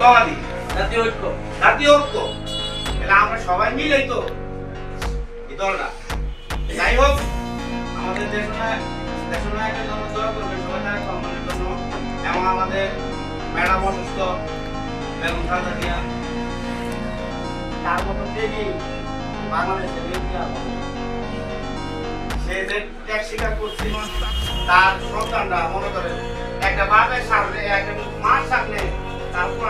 গবাদি জাতীয় ঐক্য। জাতীয় ঐক্য, তাহলে আমরা সবাই মিলেই তো এই দলটা। যাই হোক, আমাদের দেশনায়কের জন্য দোয়া করবেন সবাই, তার সম্মানের জন্য, এবং আমাদের ম্যাডাম অসুস্থ বেগম খালেদা জিয়া, তার মতো দেখি বাংলাদেশের ব্যক্তি আর হবে না। সে যে ত্যাগ স্বীকার করছে, তার সন্তানরা মনে করেন একটা বাপের সামনে একটা মার সামনে তার